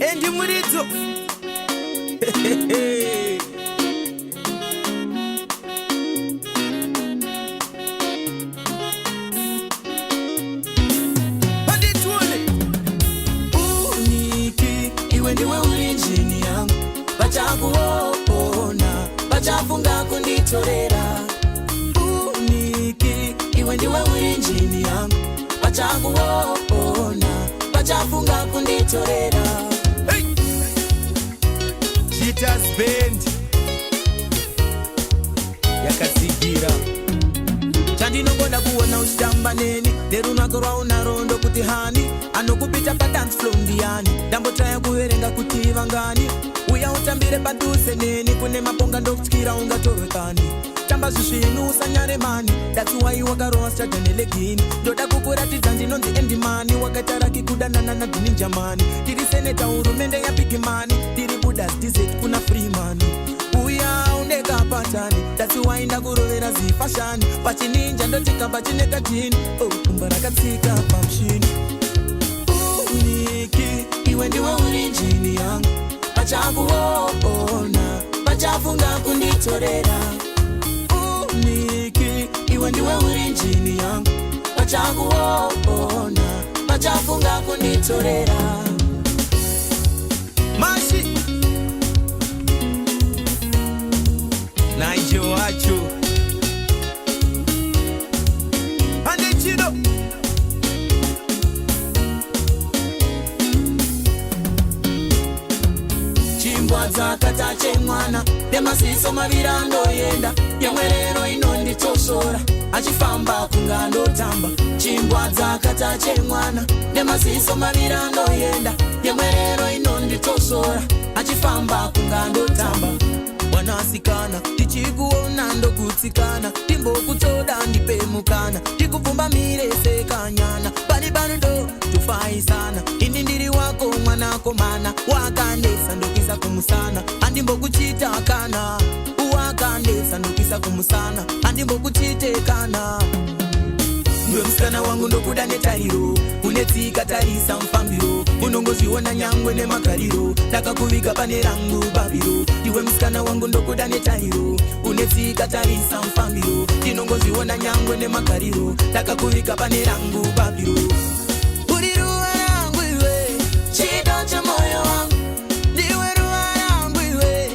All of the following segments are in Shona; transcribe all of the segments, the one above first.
Endi Murito. Uniki, iwe ndiwe ulinjini yangu. Bachakuona, bachafunga kunditorera. Uniki, iwe ndiwe ulinjini yangu. Bachakuona, bachafunga kunditorera. Hey! Cheetahs Band Yakatsigira Chandinongoda kuona uchitamba neni Lero unakora unarondo kuti hani Anokupita pa dance floor ndiani Ndambotaya kuverenga kuti vangani Uya utambire padhuze neni Kune maponga ndokutyira ungatorwekani Tamba zvisvinu usanyare mani That's why wakarowa strata nelegini Ndoda kukuratidza ndinonzi endimani Wakataraki kudanana na dhini njamani Tiri seneta hurumende ya bigimani Tiri budas dizet kuna free money Uya uneka patani That's why ndakurovera zifashani Pachininja ndotika pachineka jini Oh kumba rakatsika pamshini Uniki iwe ndiwe urinjini yangu Pachakuona pachafunga kunditorera Uniki iwe ndiwe urinjini yangu Pachakuona pachafunga kunditorera Mashi Naijo wacho Ande chido Chimbwa dzakatache mwana Demasiso mavirando yenda Yemwerero inonditosora Achifamba kungando tamba Chimbwa dzakatache mwana Demasiso mavirando yenda Yemwerero inonditosora Achifamba kungando tamba Wanasikana, tichikuona ndokutsikana Timbo kutoda ndipemukana Tikupumba mirese kanyana Bani ndo tufaisana Ini ndiri wako mwanako mana Wakandesa ndokisa kumusana Andimbo kuchita kana Wakandesa ndokisa kumusana Andimbo kuchite kana Mwe mskana wangu ndokuda netariro Unetika tarisa mfambiro Unongoziona nyangwe ne makariro Daka kuvika pane rangu babiro Iwe mskana wangu ndokuda netariro Unetika tarisa mfambiro Unongoziona nyangwe ne makariro Daka kuvika pane rangu babiro Uriruwa rangu iwe Chido cha moyo wangu Ndiwe ruwa rangu iwe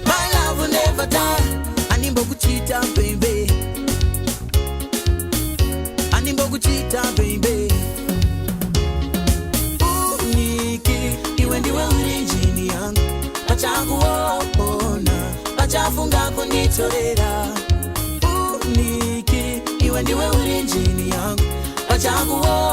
My love will never die Animbo kuchita baby Animbo kuchita baby Uniki iwe ndiwe urinjini yangu Pachakuona pachafunga kunditorera Uniki iwe ndiwe urinjini yangu Pachakuona